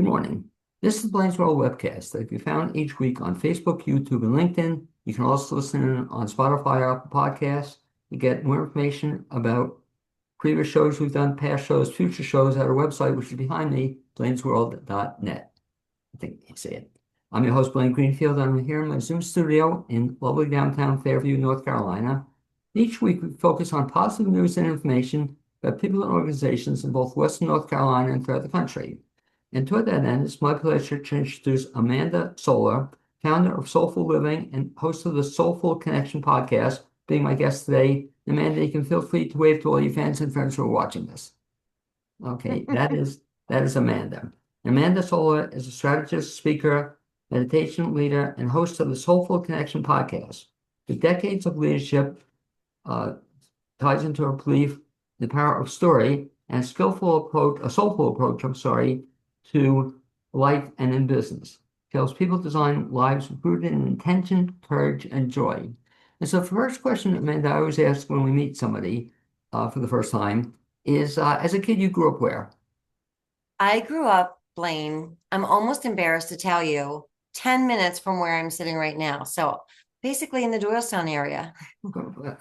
Good morning. This is Blaine's World webcast that can be found each week on Facebook, YouTube, and LinkedIn. You can also listen in on Spotify or Apple Podcasts. You get more information about previous shows we've done, past shows, future shows at our website, which is behind me, blainesworld.net. I think you say it. I'm your host, Blaine Greenfield, and I'm here in my Zoom studio in lovely downtown Fairview, North Carolina. Each week, we focus on positive news and information about people and organizations in both Western North Carolina and throughout the country. And toward that end, it's my pleasure to introduce Amanda Solar, founder of Soulful Living and host of the Soulful Connection podcast, being my guest today. Amanda, you can feel free to wave to all your fans and friends who are watching this. Okay, that is Amanda. Amanda Solar is a strategist, speaker, meditation leader, and host of the Soulful Connection podcast. With decades of leadership, uh, ties into her belief, the power of story, and a soulful approach, to life and in business. She helps people design lives rooted in intention, courage, and joy. And so the first question, Amanda, I always ask when we meet somebody for the first time is, as a kid, you grew up where? I grew up, Blaine, I'm almost embarrassed to tell you, 10 minutes from where I'm sitting right now. So basically in the Doylestown area.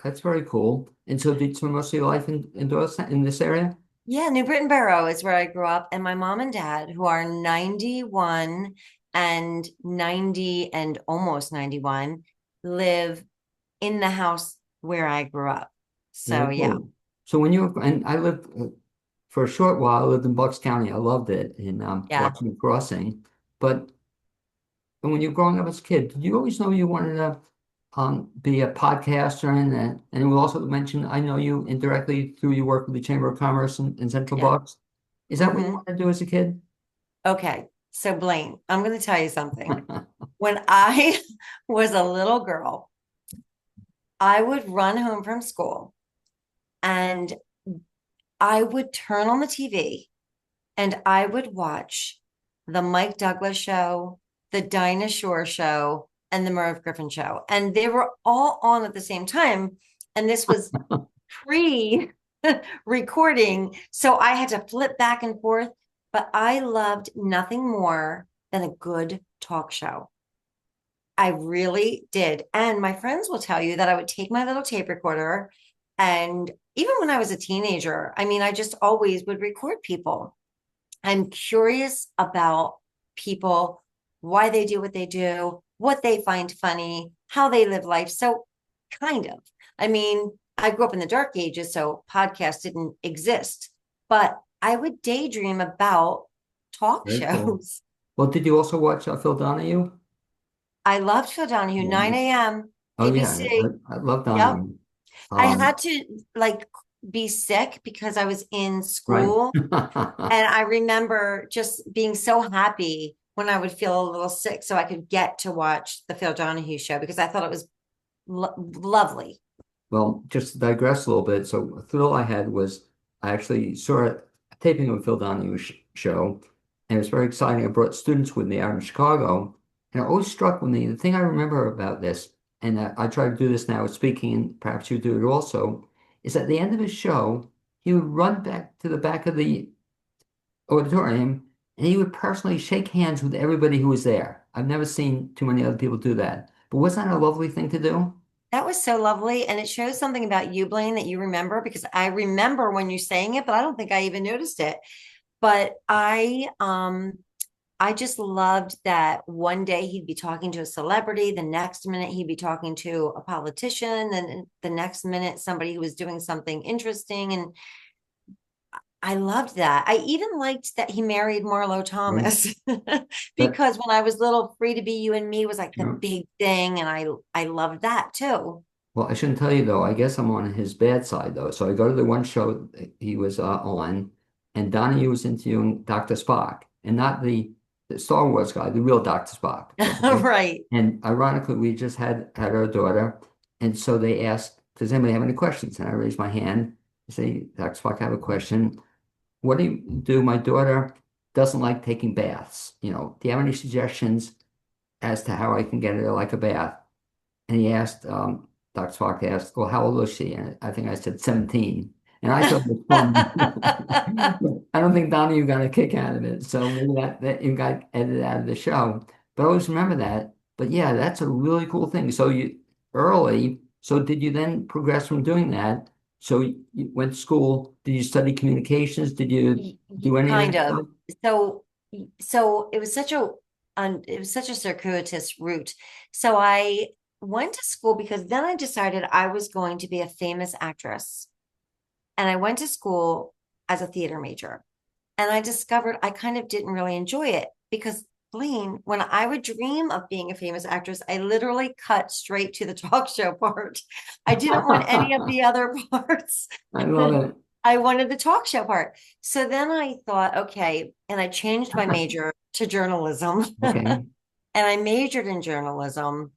That's very cool. And so did you spend most of your life in Doylestown, in this area? Yeah, New Britain Borough is where I grew up. And my mom and dad, who are 91 and 90 and almost 91, live in the house where I grew up. So Very yeah, cool. So when you were, and I lived for a short while, I lived in Bucks County. I loved it in yeah. Washington Crossing. But when you were growing up as a kid, did you always know you wanted to be a podcaster? And we also mentioned, I know you indirectly through your work with the Chamber of Commerce in Central Yeah. Bucks. Is that what you hmm wanted to do as a kid? Okay. So Blaine, I'm going to tell you something. When I was a little girl, I would run home from school and I would turn on the TV and I would watch the Mike Douglas show, the Dinah Shore show, and the Merv Griffin show. And they were all on at the same time. And this was pre recording. So I had to flip back and forth. But I loved nothing more than a good talk show. I really did. And my friends will tell you that I would take my little tape recorder. And even when I was a teenager, I mean, I just always would record people. I'm curious about people, why they do what they do, what they find funny, how they live life. So, kind of. I mean, I grew up in the dark ages, so podcasts didn't exist, but I would daydream about talk Very cool. shows. Well, did you also watch Phil Donahue? I loved Phil Donahue, Yeah. 9 a.m., Oh yeah, BBC. I love Yep. Donahue. I Um, had to like be sick because I was in right. school. And I remember just being so happy when I would feel a little sick so I could get to watch the Phil Donahue show because I thought it was lovely. Well, just to digress a little bit. So, a thrill I had was I actually saw a taping of a Phil Donahue show, and it was very exciting. I brought students with me out in Chicago, and it always struck with me the thing I remember about this, and I try to do this now with speaking, and perhaps you do it also, is at the end of his show, he would run back to the back of the auditorium, and he would personally shake hands with everybody who was there. I've never seen too many other people do that. But wasn't that a lovely thing to do? That was so lovely. And it shows something about you, Blaine, that you remember because I remember when you're saying it, but I don't think I even noticed it. But I just loved that one day he'd be talking to a celebrity, the next minute he'd be talking to a politician, and the next minute somebody who was doing something interesting. And I loved that. I even liked that he married Marlo Right. Thomas That, because when I was little, Free to Be You and Me was like you the know, big thing, and I loved that too. well, I shouldn't tell you though. I guess I'm on his bad side though. So I go to the one show that he was on, and Donnie was interviewing Dr. Spock, and not the Star Wars guy, the real Dr. Spock. Okay. Right. And ironically, we just had our daughter, and so they asked, "Does anybody have any questions?" And I raised my hand. I say, "Dr. Spock, I have a question. What do you do? My daughter doesn't like taking baths. Do you have any suggestions as to how I can get her to like a bath?" And he asked, Dr. Spock asked, "Well, how old is she?" And I think I said 17. and I thought it was fun. I don't think Donnie you got a kick out of it, so maybe that you got edited out of the show. But I always remember that. But yeah, that's a really cool thing. So you early. So did you then progress from doing that? So you went to school. Did you study communications? Did you do any of Kind that of. stuff? So, so it was such a circuitous route. So I went to school because then I decided I was going to be a famous actress. And I went to school as a theater major. And I discovered I kind of didn't really enjoy it because, Blaine, when I would dream of being a famous actress, I literally cut straight to the talk show part. I didn't want any of the other parts. I love it. I wanted the talk show part. So then I thought, okay, and I changed my major to journalism. Okay. And I majored in journalism.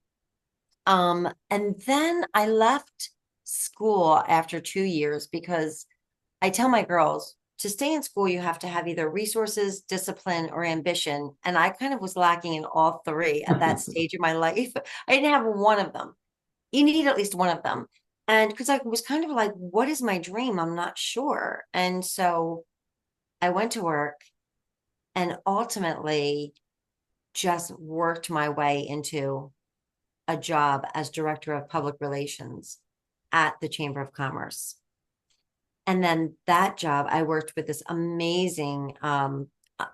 And then I left school after 2 years because I tell my girls to stay in school, you have to have either resources, discipline, or ambition. And I kind of was lacking in all three at that stage of my life. I didn't have one of them. You need at least one of them. And because I was kind of like, what is my dream? I'm not sure. And so I went to work and ultimately just worked my way into a job as director of public relations at the Chamber of Commerce. And then that job, I worked with this amazing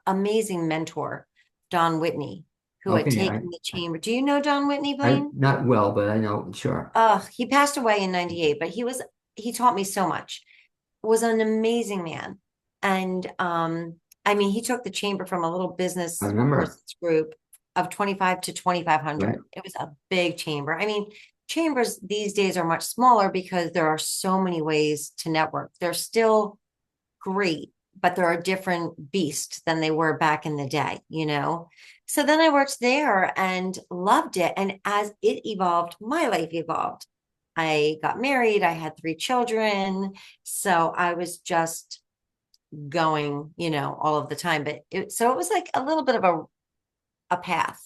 mentor, Don Whitney, who had Okay. taken the chamber. Do you know Don Whitney, I Blaine? not well, but I know, sure. He passed away in 98, but he taught me so much. Was an amazing man. And I mean, he took the chamber from a little I business remember, person's group of 25 to right? 2,500. It was a big chamber. I mean, chambers these days are much smaller because there are so many ways to network. They're still great, but they're a different beast than they were back in the day, you know? So then I worked there and loved it. And as it evolved, my life evolved. I got married, I had 3 children. So I was just going, all of the time. But so it was like a little bit of a path.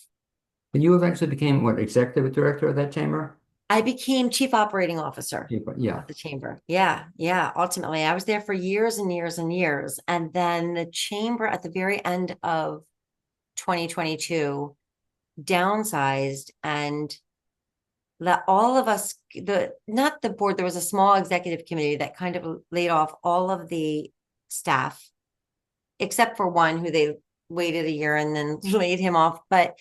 And you eventually became what, executive director of that chamber? I became chief operating officer Yeah. of the chamber. Yeah, yeah. Ultimately, I was there for years and years and years. And then the chamber at the very end of 2022 downsized and let all of us, not the board, there was a small executive committee that kind of laid off all of the staff, except for one who they waited a year and then laid him off. But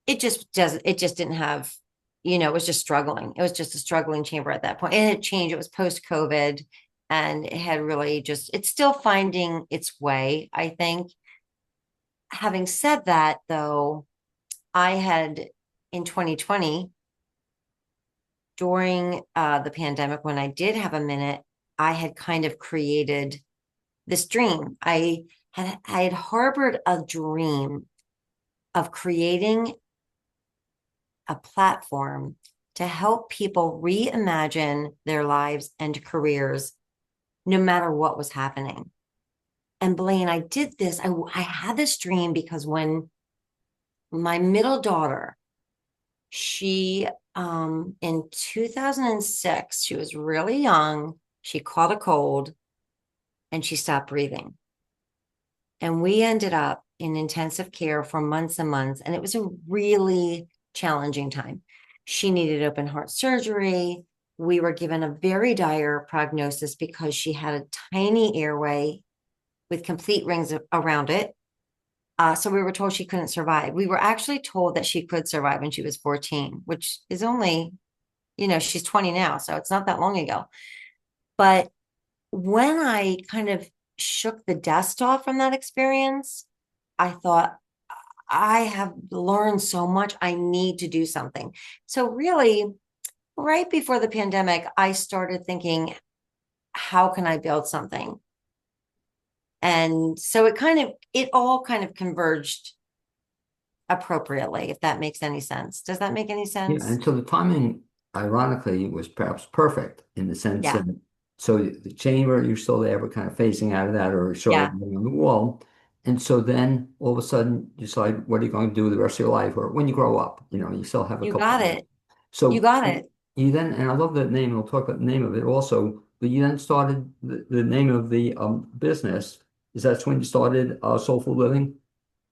it just didn't have, it was just struggling. It was just a struggling chamber at that point. It had changed. It was post COVID and it had really it's still finding its way, I think. Having said that, though, I had in 2020, during the pandemic, when I did have a minute, I had kind of created this dream. I had harbored a dream of creating a platform to help people reimagine their lives and careers no matter what was happening. And Blaine, I did this. I had this dream because when my middle daughter, she in 2006, she was really young. She caught a cold and she stopped breathing. And we ended up in intensive care for months and months. And it was a really challenging time. She needed open heart surgery. We were given a very dire prognosis because she had a tiny airway with complete rings around it. So we were told she couldn't survive. We were actually told that she could survive when she was 14, which is only, she's 20 now. So it's not that long ago. But when I kind of shook the dust off from that experience, I thought, I have learned so much. I need to do something. So really, right before the pandemic, I started thinking, how can I build something? And so it all kind of converged appropriately, if that makes any sense. Does that make any Yeah. sense? And so the timing, ironically, was perhaps perfect in the sense Yeah. that so the chamber, you're still there, but kind of phasing out of that or sort of Yeah. on the wall. And so then all of a sudden you decide what are you going to do the rest of your life or when you grow up, you still have a You couple got of years. it. You So got it. you then, and I love the name, we'll talk about the name of it also, but you then started the name of the business. Is that when you started Soulful Living?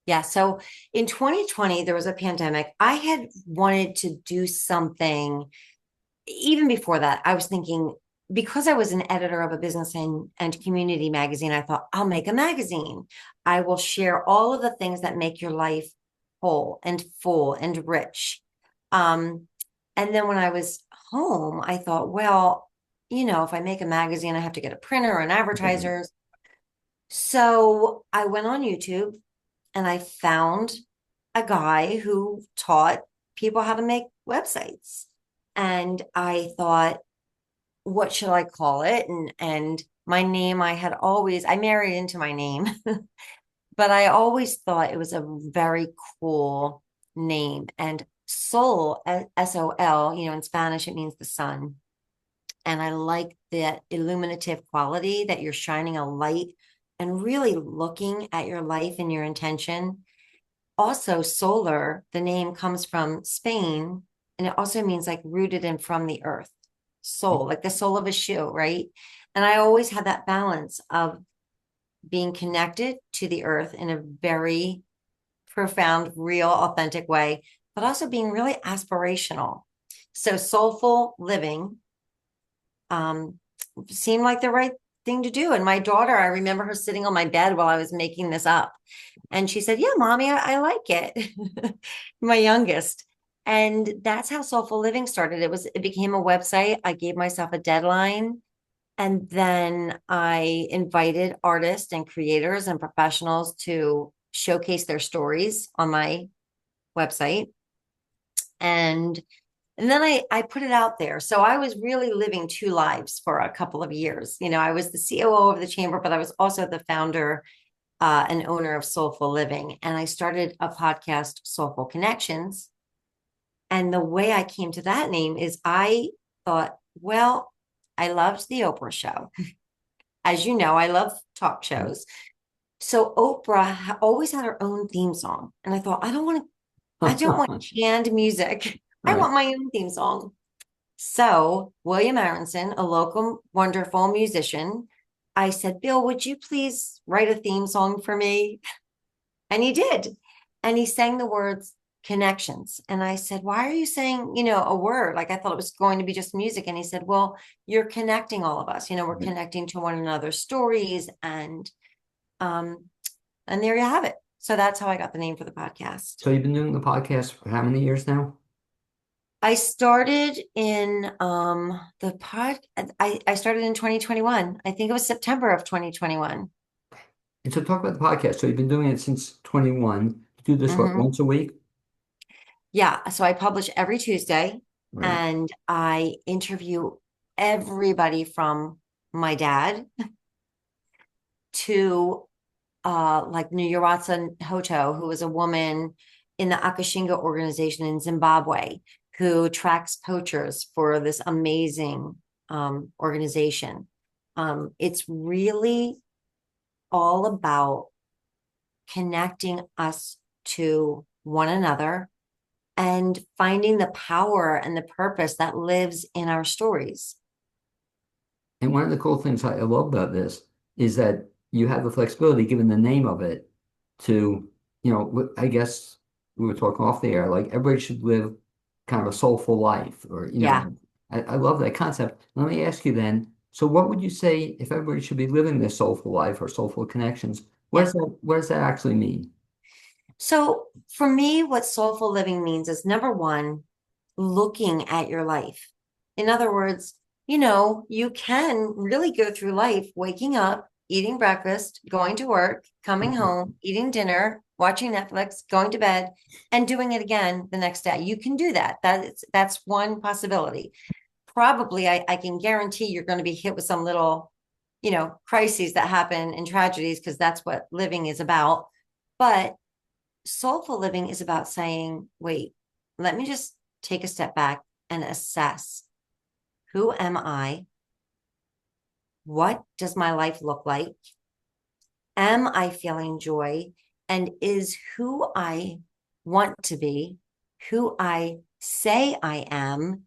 Yeah. So in 2020, there was a pandemic. I had wanted to do something. Even before that, I was thinking, because I was an editor of a business and community magazine, I thought, I'll make a magazine. I will share all of the things that make your life whole and full and rich. Um, and then when I was home, I thought, well, if I make a magazine, I have to get a printer and Right. advertisers. So I went on YouTube and I found a guy who taught people how to make websites. And I thought, what should I call it? And my name, I married into my name, but I always thought it was a very cool name. And Sol, SOL, in Spanish, it means the sun. And I like that illuminative quality that you're shining a light and really looking at your life and your intention. Also, solar, the name comes from Spain, and it also means like rooted and from the earth. Soul, like the sole of a shoe, right? And I always had that balance of being connected to the earth in a very profound, real, authentic way, but also being really aspirational. So soulful living um, seemed like the right thing to do. And my daughter, I remember her sitting on my bed while I was making this up. And she said, yeah, mommy, I like it. My youngest. And that's how Soulful Living started. It became a website. I gave myself a deadline. And then I invited artists and creators and professionals to showcase their stories on my website. And and then I put it out there. So I was really living two lives for a couple of years. I was the COO of the chamber, but I was also the founder and owner of Soulful Living. And I started a podcast, Soulful Connections. And the way I came to that name is I thought, well, I loved the Oprah show. As you know, I love talk shows. So Oprah always had her own theme song. And I thought, I don't want canned music. I Right. want my own theme song. So William Aronson, a local wonderful musician, I said, Bill, would you please write a theme song for me? And he did. And he sang the words connections. And I said, why are you saying, a word? Like I thought it was going to be just music. And he said, well, you're connecting all of us. We're connecting to one another's stories um and there you have it. So that's how I got the name for the podcast. So you've been doing the podcast for how many years now? I started in the pod I started in 2021. I think it was September of 2021. And so talk about the podcast. So you've been doing it since 21. You do this, what, Hmm. once a week? Yeah, so I publish every Tuesday Right. and I interview everybody from my dad to like Nyarwatsa Hoto, who is a woman in the Akashinga organization in Zimbabwe who tracks poachers for this amazing organization. It's really all about connecting us to one another and finding the power and the purpose that lives in our stories. And one of the cool things I love about this is that you have the flexibility, given the name of it, to, I guess we were talking off the air, like everybody should live kind of a soulful life, or, Yeah. I love that concept. Let me ask you then, so what would you say if everybody should be living this soulful life or soulful connections? Yeah. What does that actually mean? So for me, what soulful living means is number one, looking at your life. In other words, you can really go through life waking up, eating breakfast, going to work, coming home, eating dinner, watching Netflix, going to bed, and doing it again the next day. You can do that. That's one possibility. Probably I can guarantee you're going to be hit with some little, crises that happen and tragedies because that's what living is about. But soulful living is about saying, wait, let me just take a step back and assess, who am I? What does my life look like? Am I feeling joy? And is who I want to be, who I say I am,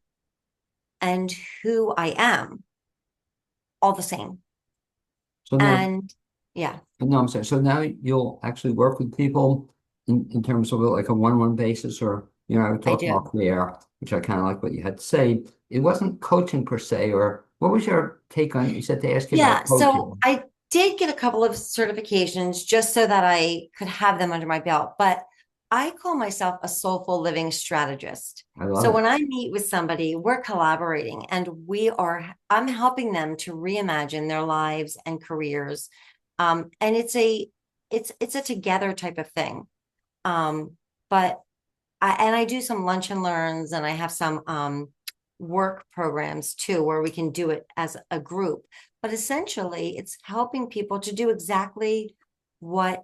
and who I am? all the same. So now, And yeah, no, I'm sorry. So now you'll actually work with people in terms of like a one-on-one basis, or I would I talk do. off the air, which I kind of like what you had to say. It wasn't coaching per se, or what was your take on? You said they asked you Yeah, about so coaching. I did get a couple of certifications just so that I could have them under my belt, but I call myself a soulful living strategist. I love So it. when I meet with somebody, we're collaborating and I'm helping them to reimagine their lives and careers. And it's a together type of thing. But I do some lunch and learns and I have some work programs too where we can do it as a group. But essentially, it's helping people to do exactly what,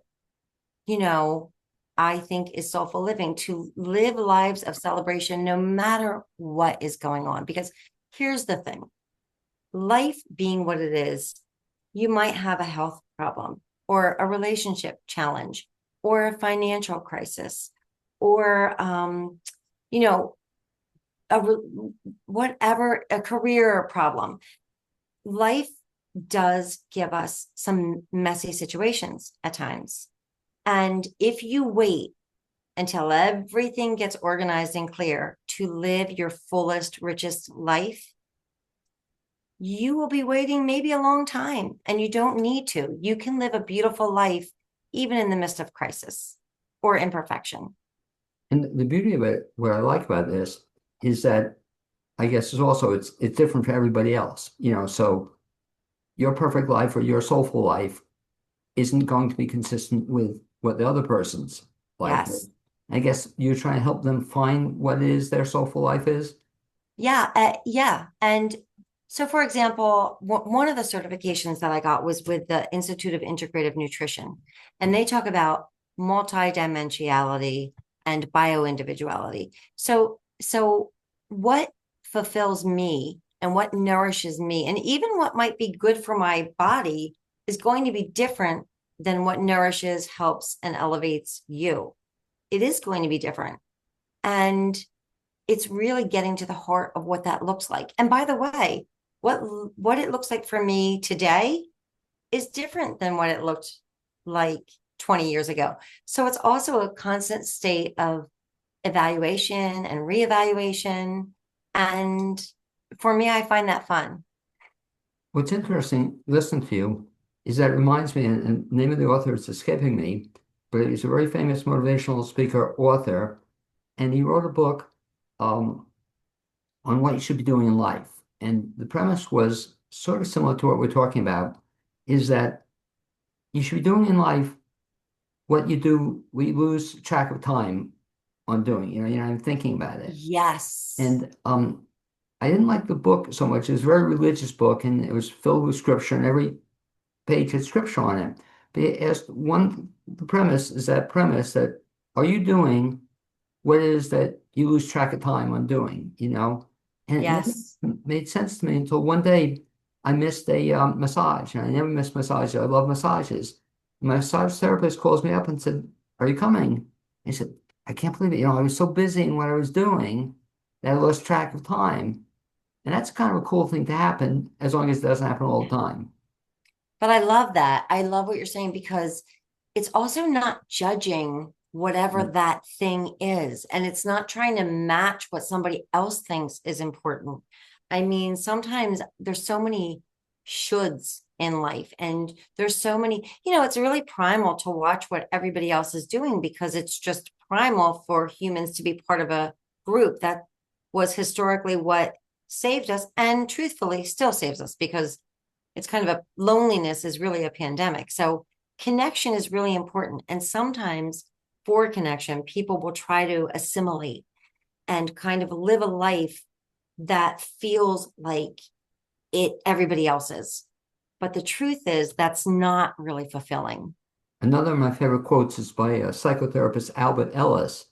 you know, I think is soulful living, to live lives of celebration no matter what is going on. Because here's the thing, life being what it is, you might have a health problem or a relationship challenge or a financial crisis or you know a whatever, a career problem. Life does give us some messy situations at times, and if you wait until everything gets organized and clear to live your fullest, richest life, you will be waiting maybe a long time, and you don't need to. You can live a beautiful life even in the midst of crisis or imperfection. And the beauty of it, what I like about this, is that I guess is also it's different for everybody else. So your perfect life or your soulful life isn't going to be consistent with what the other person's life is. Yes. I guess you're trying to help them find what it is their soulful life is. Yeah, yeah. And so, for example, one of the certifications that I got was with the Institute of Integrative Nutrition, and they talk about multidimensionality and bioindividuality. So what fulfills me and what nourishes me, and even what might be good for my body, is going to be different than what nourishes, helps, and elevates you. It is going to be different. And it's really getting to the heart of what that looks like. And by the way, what it looks like for me today is different than what it looked like 20 years ago. So it's also a constant state of evaluation and reevaluation. And for me, I find that fun. What's interesting listening to you is that it reminds me, and the name of the author is escaping me, but he's a very famous motivational speaker author, and he wrote a book um, on what you should be doing in life. And the premise was sort of similar to what we're talking about, is that you should be doing in life what you do, we lose track of time on doing. I'm thinking about it. Yes. And I didn't like the book so much. It was a very religious book, and it was filled with scripture, and every page had scripture on it. But he asked the premise is that premise that are you doing what it is that you lose track of time on doing? And it never Yes. made sense to me until one day I missed a massage, and I never miss massages. I love massages. My massage therapist calls me up and said, "Are you coming?" I said, "I can't believe it. I was so busy in what I was doing that I lost track of time." And that's kind of a cool thing to happen as long as it doesn't happen all the time. But I love that. I love what you're saying because it's also not judging whatever that thing is. And it's not trying to match what somebody else thinks is important. I mean, sometimes there's so many shoulds in life, and there's so many, it's really primal to watch what everybody else is doing because it's just primal for humans to be part of a group. That was historically what saved us and truthfully still saves us because it's kind of a loneliness is really a pandemic. So connection is really important. And sometimes for connection, people will try to assimilate and kind of live a life that feels like it everybody else's. But the truth is that's not really fulfilling. Another of my favorite quotes is by a psychotherapist, Albert Ellis.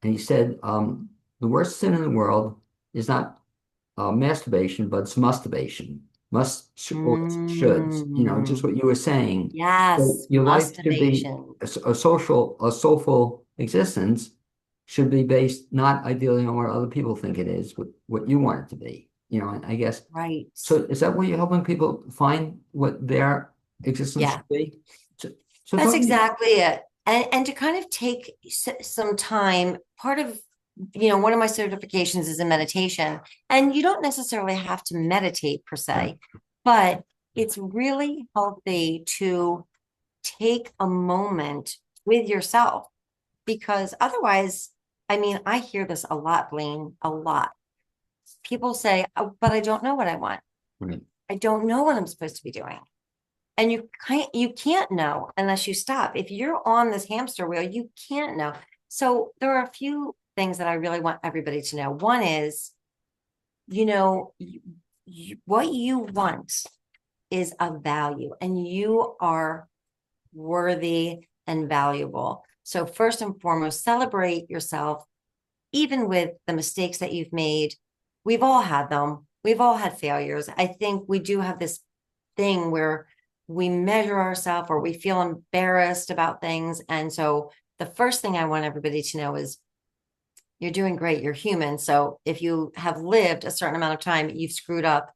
And he said, the worst sin in the world is not masturbation, but it's masturbation. Or shoulds, just Mm, what you were saying. So yes, your life should be masturbation. a soulful existence should be based not ideally on what other people think it is, but what you want it to be. And I guess, Right. so is that where you're helping people find what their existence Yeah. should be? So, so That's talk to me. exactly it. And to kind of take some time, part of, one of my certifications is in meditation. And you don't necessarily have to meditate per Right. se, but it's really healthy to take a moment with yourself because otherwise, I mean, I hear this a lot, Blaine, a lot. People say, oh, but I don't know what I want. Right. I don't know what I'm supposed to be doing. And you can't know unless you stop. If you're on this hamster wheel, you can't know. So there are a few things that I really want everybody to know. One is, what you want is of value, and you are worthy and valuable. So first and foremost, celebrate yourself, even with the mistakes that you've made. We've all had them. We've all had failures. I think we do have this thing where we measure ourselves or we feel embarrassed about things. And so the first thing I want everybody to know is you're doing great. You're human. So if you have lived a certain amount of time, you've screwed up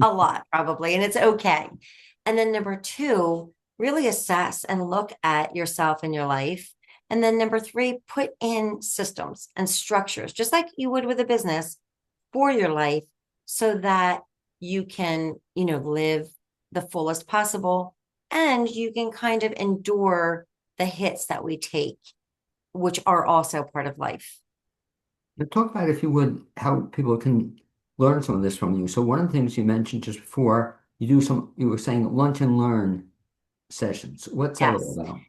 a lot probably, and it's okay. And then number two, really assess and look at yourself and your life. And then number three, put in systems and structures, just like you would with a business for your life so that you can, live the fullest possible and you can kind of endure the hits that we take, which are also part of life. Now talk about, if you would, how people can learn some of this from you. So one of the things you mentioned just before, you were saying lunch and learn sessions. What's that all Yes. about?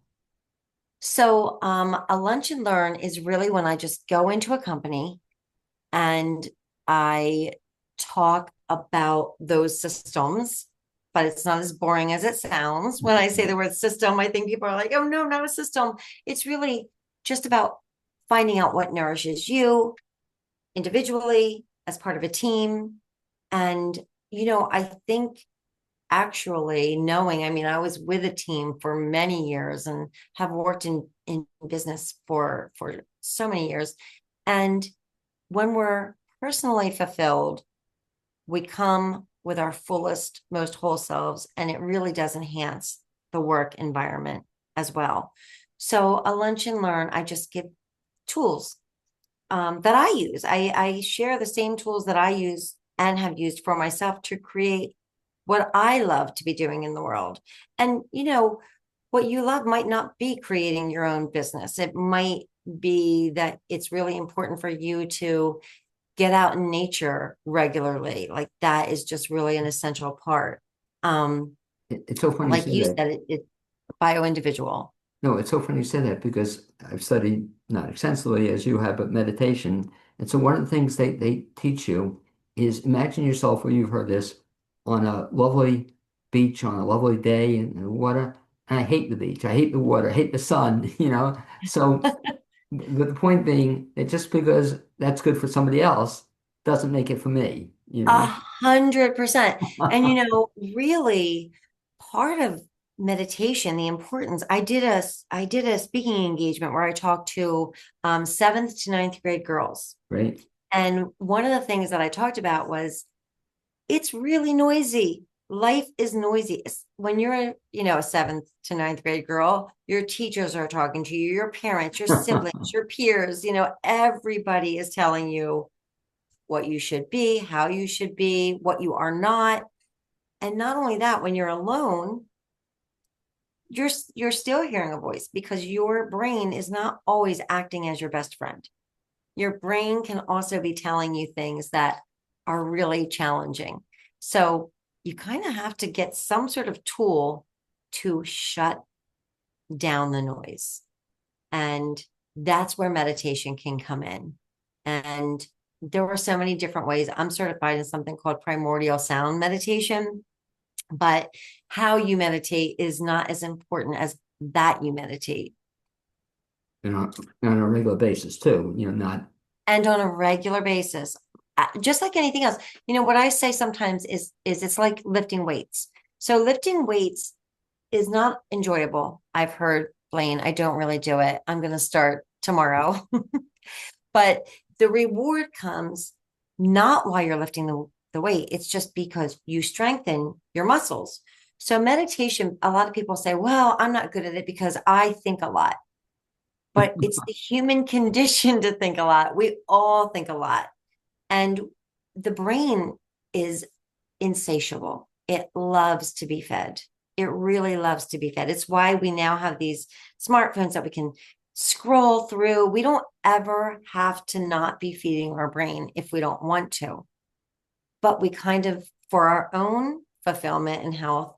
So, a lunch and learn is really when I just go into a company and I talk about those systems, but it's not as boring as it sounds. When I say the word system, I think people are like, oh, no, not a system. It's really just about finding out what nourishes you individually as part of a team. And, I think actually knowing, I mean, I was with a team for many years and have worked in business for so many years. And when we're personally fulfilled, we come with our fullest, most whole selves, and it really does enhance the work environment as well. So a lunch and learn, I just give tools that I use. I share the same tools that I use and have used for myself to create what I love to be doing in the world. And, what you love might not be creating your own business. It might be that it's really important for you to get out in nature regularly. Like that is just really an essential part. Um, It's so funny you like say you that. said, it's bio individual. No, it's so funny you say that because I've studied, not extensively as you have, but meditation. And so one of the things they teach you is, imagine yourself, where you've heard this, on a lovely beach on a lovely day in the water. And I hate the beach. I hate the water. I hate the sun, So the point being that just because that's good for somebody else doesn't make it for me. 100%. And really part of meditation, the importance, I did a speaking engagement where I talked to seventh to ninth grade girls. Right? And one of the things that I talked about was it's really noisy. Life is noisy. When you're a seventh to ninth grade girl, your teachers are talking to you, your parents, your siblings, your peers, everybody is telling you what you should be, how you should be, what you are not. And not only that, when you're alone, you're still hearing a voice because your brain is not always acting as your best friend. Your brain can also be telling you things that are really challenging. So you kind of have to get some sort of tool to shut down the noise. And that's where meditation can come in. And there are so many different ways. I'm certified in something called primordial sound meditation, but how you meditate is not as important as that you meditate. And on a regular basis too, not And on a regular basis, just like anything else. What I say sometimes is it's like lifting weights. So lifting weights is not enjoyable. I've heard, Blaine, I don't really do it. I'm going to start tomorrow. But the reward comes not while you're lifting the weight. It's just because you strengthen your muscles. So meditation, a lot of people say, well, I'm not good at it because I think a lot. But it's the human condition to think a lot. We all think a lot. And the brain is insatiable. It loves to be fed. It really loves to be fed. It's why we now have these smartphones that we can scroll through. We don't ever have to not be feeding our brain if we don't want to. But we kind of, for our own fulfillment and health,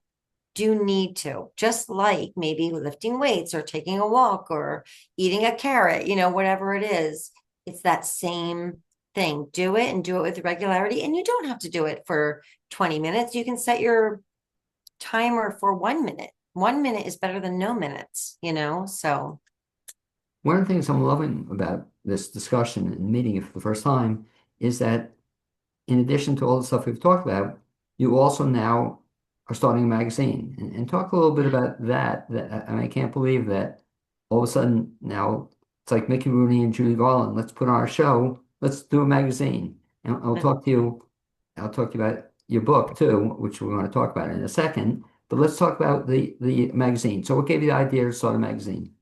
do need to, just like maybe lifting weights or taking a walk or eating a carrot, whatever it is. It's that same thing. Do it and do it with regularity. And you don't have to do it for 20 minutes. You can set your timer for 1 minute. 1 minute is better than no minutes. So One of the things I'm loving about this discussion and meeting you for the first time is that in addition to all the stuff we've talked about, you also now are starting a magazine. And talk a little bit about that. I can't believe that all of a sudden now it's like Mickey Rooney and Judy Garland. Let's put on our show. Let's do a magazine. And I'll talk to you. I'll talk to you about your book too, which we're going to talk about in a second. But let's talk about the magazine. So what gave you the idea to start a magazine?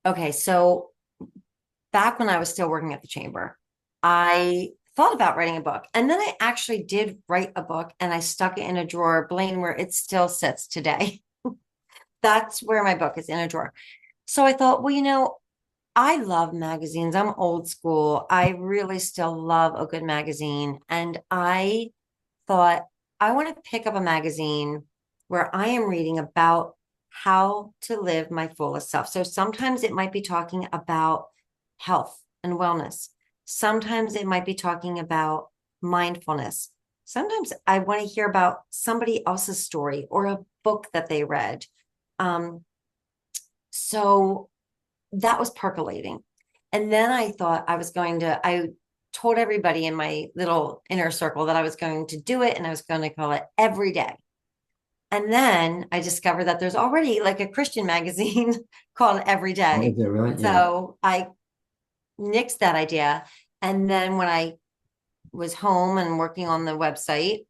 okay, so back when I was still working at the chamber, I thought about writing a book. And then I actually did write a book and I stuck it in a drawer, Blaine, where it still sits today. That's where my book is, in a drawer. So I thought, well, I love magazines. I'm old school. I really still love a good magazine. And I thought, I want to pick up a magazine where I am reading about how to live my fullest self. So sometimes it might be talking about health and wellness. Sometimes it might be talking about mindfulness. Sometimes I want to hear about somebody else's story or a book that they read. So that was percolating. And then I thought I told everybody in my little inner circle that I was going to do it and I was going to call it Every Day. And then I discovered that there's already like a Christian magazine called Every Oh, Day. is it really? Yeah. So I nixed that idea. And then when I was home and working on the website,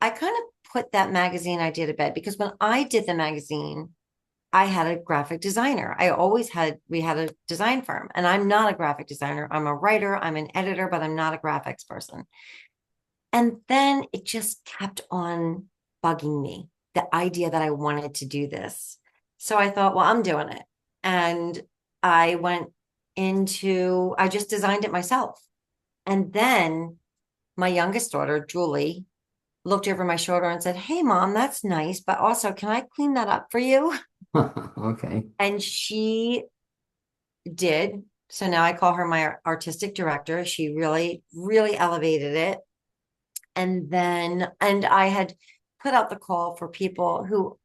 I kind of put that magazine idea to bed because when I did the magazine, I had a graphic designer. We had a design firm, and I'm not a graphic designer. I'm a writer, I'm an editor, but I'm not a graphics person. And then it just kept on bugging me, the idea that I wanted to do this. So I thought, well, I'm doing it. And I just designed it myself. And then my youngest daughter, Julie, looked over my shoulder and said, hey, Mom, that's nice. But also, can I clean that up for you? Okay. And she did. So now I call her my artistic director. She really, really elevated it. And I had put out the call for people who,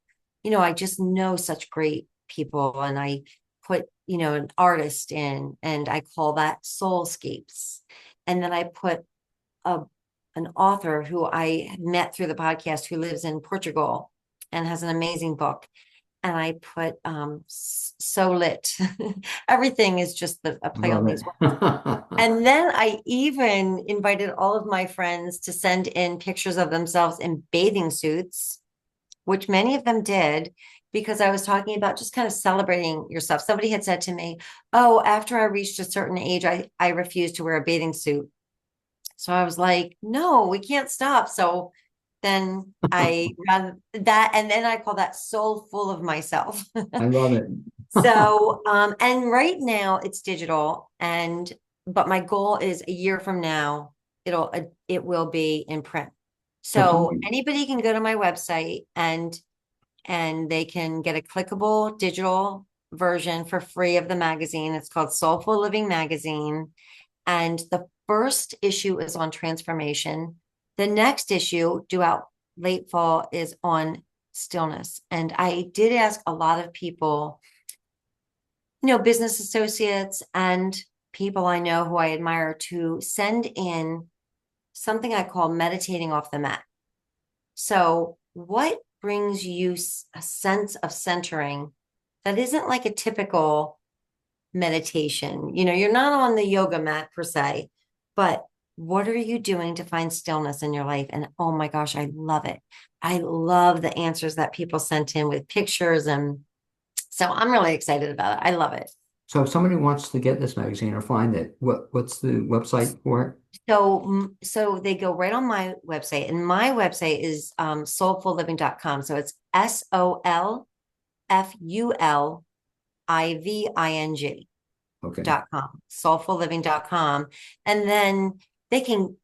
I just know such great people. And I put, an artist in, and I call that Soulscapes. And then I put an author who I had met through the podcast who lives in Portugal and has an amazing book. And I put so lit. Everything is just a play on Love these it. words. And then I even invited all of my friends to send in pictures of themselves in bathing suits, which many of them did, because I was talking about just kind of celebrating yourself. Somebody had said to me, oh, after I reached a certain age, I refused to wear a bathing suit. So I was like, no, we can't stop. So then I rather that, and then I call that soul full of myself. I love it. So, and right now it's digital, but my goal is a year from now, it will be in print. So tell So me, anybody can go to my website and they can get a clickable digital version for free of the magazine. It's called Soulful Living Magazine. And the first issue is on transformation. The next issue, due out late fall, is on stillness. And I did ask a lot of people, business associates and people I know who I admire, to send in something I call meditating off the mat. So, what brings you a sense of centering that isn't like a typical meditation? You're not on the yoga mat per se, but what are you doing to find stillness in your life? And oh my gosh, I love it. I love the answers that people sent in with pictures. And so I'm really excited about it. I love it. So if somebody wants to get this magazine or find it, what's the website for it? So they go right on my website, and my website is soulfulliving.com. So it's SOLFULIVING Okay. dot com, soulfulliving.com. And then they can,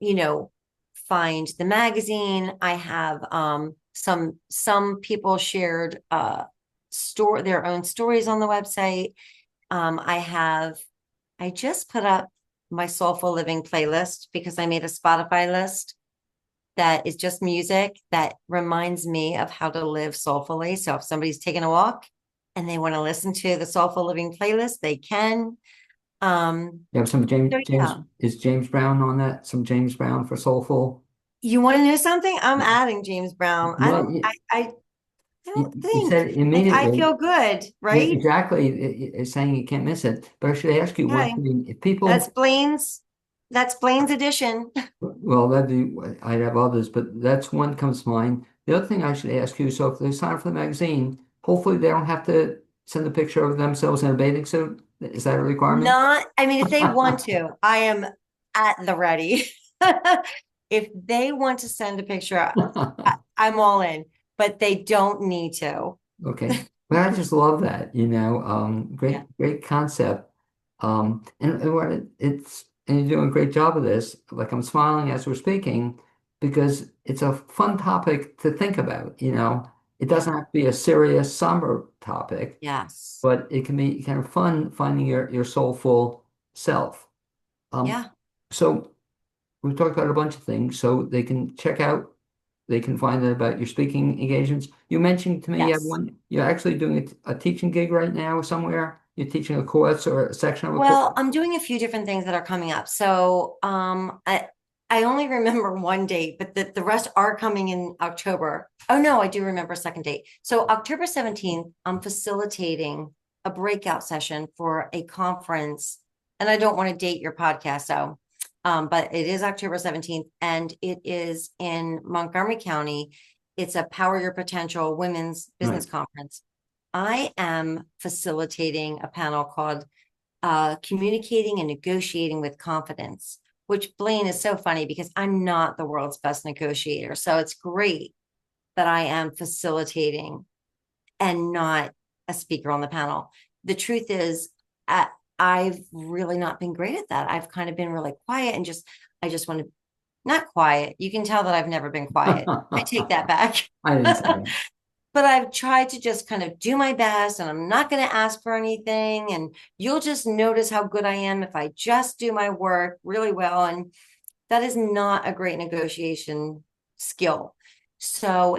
find the magazine. I have some people shared store their own stories on the website. I just put up my Soulful Living playlist because I made a Spotify list that is just music that reminds me of how to live soulfully. So if somebody's taking a walk and they want to listen to the Soulful Living playlist, they can. You have some So James, yeah. is James Brown on that? Some James Brown for Soulful? You want to know something? I'm adding James Brown. Well, you, I don't you think said like I immediately. feel good, Yeah, right? exactly. It's saying you can't miss it. But I should ask you one Okay. thing. If That's people, Blaine's that's Blaine's edition. well, I'd have others, but that's one comes to mind. The other thing I should ask you, so if they sign up for the magazine, hopefully they don't have to send a picture of themselves in a bathing suit. Is that a requirement? I mean, if they want to, I am at the ready. If they want to send a picture, I'm all in, but they don't need to. Okay. But I just love that, Yeah. great concept. And what and you're doing a great job of this. Like I'm smiling as we're speaking because it's a fun topic to think about. It Yeah. doesn't have to be a serious, somber topic, Yes. but it can be kind of fun finding your soulful self. Um, Yeah. so we've talked about a bunch of things, so they can find out about your speaking engagements. You mentioned to me Yes. you're actually doing a teaching gig right now somewhere. You're teaching a course or a section of a course. Well, I'm doing a few different things that are coming up. So, I only remember one date, but the rest are coming in October. Oh no, I do remember a second date. So October 17th, I'm facilitating a breakout session for a conference. And I don't want to date your podcast, so but it is October 17th and it is in Montgomery County. It's a Power Your Potential Women's Right. Business Conference. I am facilitating a panel called Communicating and Negotiating with Confidence, which Blaine is so funny because I'm not the world's best negotiator. So it's great that I am facilitating and not a speaker on the panel. The truth is, I've really not been great at that. I've kind of been really quiet and I just want to, not quiet. You can tell that I've never been quiet. I take that back. I didn't say that. But I've tried to just kind of do my best and I'm not going to ask for anything. And you'll just notice how good I am if I just do my work really well. And that is not a great negotiation skill. So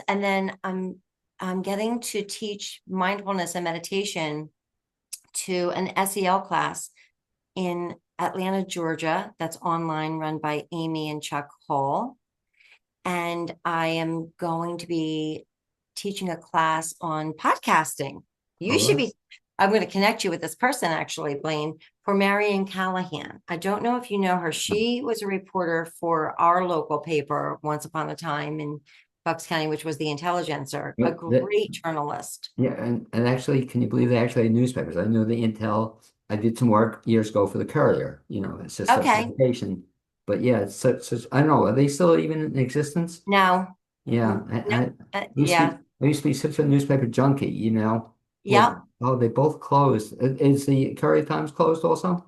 and then I'm getting to teach mindfulness and meditation to an SEL class in Atlanta, Georgia, that's online, run by Amy and Chuck Hall. And I am going to be teaching a class on podcasting. All You should right. be, I'm going to connect you with this person actually, Blaine, for Marion Callahan. I don't know if you know her. She was a reporter for our local paper once upon a time in Bucks County, which was the Intelligencer, a great journalist. Yeah, and actually, can you believe they actually had newspapers? I know the Intel. I did some work years ago for the Courier. It's just a Okay. publication. But yeah, it's such I don't know. Are they still even in existence? No. Yeah, No. I Yeah. used to be such a newspaper junkie. Well, Yeah. oh, they both closed. Is the Courier Times closed also?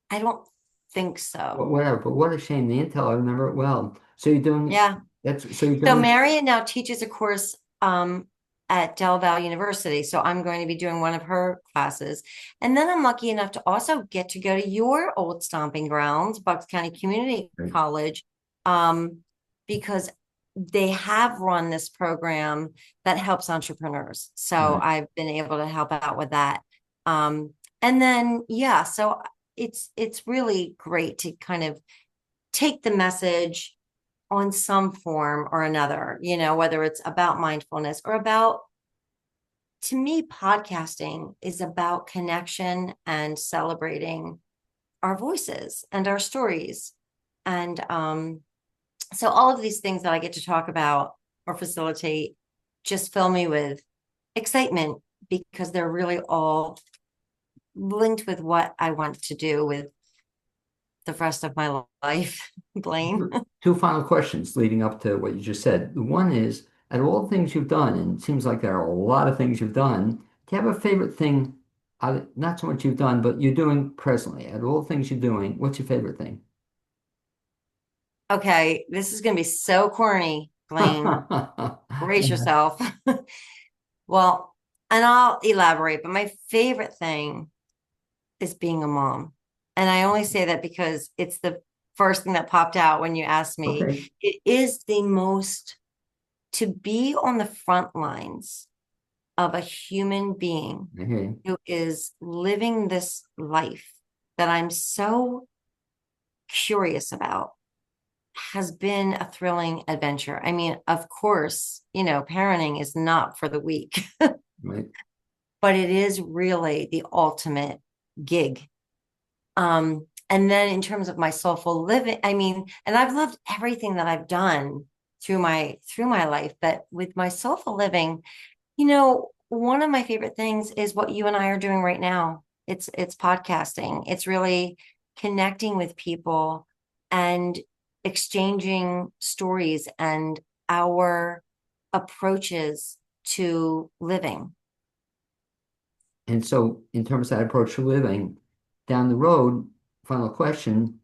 I don't think so. Whatever, but what a shame. The Intel, I remember it well. So you're doing Yeah. that's so you're So doing Marion now teaches a course at Del Valle University. So I'm going to be doing one of her classes. And then I'm lucky enough to also get to go to your old stomping grounds, Bucks County Community right, College, because they have run this program that helps entrepreneurs. So right. I've been able to help out with that. And then yeah, so it's really great to kind of take the message on some form or another, whether it's about mindfulness or to me, podcasting is about connection and celebrating our voices and our stories. And so all of these things that I get to talk about or facilitate just fill me with excitement because they're really all linked with what I want to do with the rest of my life, Blaine. Two final questions leading up to what you just said. The one is, out of all the things you've done, and it seems like there are a lot of things you've done, do you have a favorite thing? Not so much you've done, but you're doing presently. Out of all the things you're doing, what's your favorite thing? Okay, this is going to be so corny, Blaine. Brace yourself. Well, and I'll elaborate, but my favorite thing is being a mom. And I only say that because it's the first thing that popped out when you asked me. Okay. It is the most to be on the front lines of a human being Okay. who is living this life that I'm so curious about has been a thrilling adventure. I mean, of course, parenting is not for the weak, Right. but it is really the ultimate gig. And then in terms of my soulful living, I mean, and I've loved everything that I've done through my life, but with my soulful living, one of my favorite things is what you and I are doing right now. It's podcasting. It's really connecting with people and exchanging stories and our approaches to living. And so, in terms of that approach to living, down the road, final question,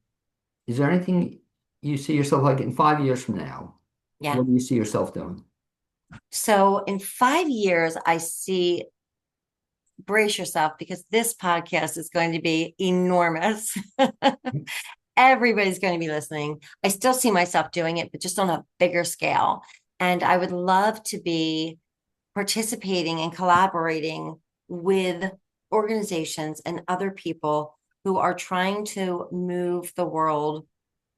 is there anything you see yourself like in 5 years from now? Yeah. What do you see yourself doing? So in 5 years, I see, brace yourself because this podcast is going to be enormous. Everybody's going to be listening. I still see myself doing it, but just on a bigger scale. And I would love to be participating and collaborating with organizations and other people who are trying to move the world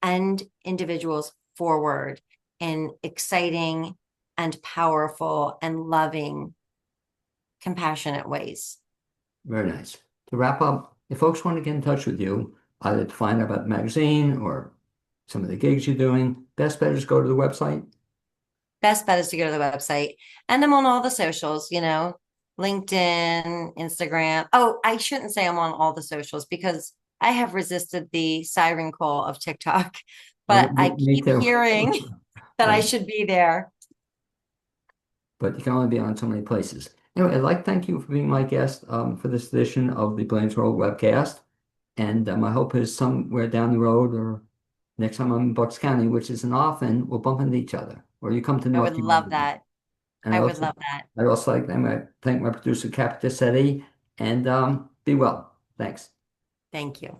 and individuals forward in exciting and powerful and loving, compassionate ways. Very nice. To wrap up, if folks want to get in touch with you, either to find out about the magazine or some of the gigs you're doing, best bet is go to the website. Best bet is to go to the website. And I'm on all the socials, LinkedIn, Instagram. Oh, I shouldn't say I'm on all the socials because I have resisted the siren call of TikTok, Oh, but I me keep too. hearing that I Right. should be there. But you can only be on so many places. Anyway, I'd like to thank you for being my guest for this edition of the Blaine's World webcast. And my hope is somewhere down the road or next time I'm in Bucks County, which isn't often, we'll bump into each other or you come to I would North love Carolina. that. And I would love that. I'd also like to thank my producer, Cap Dissetti, and be well. Thanks. Thank you.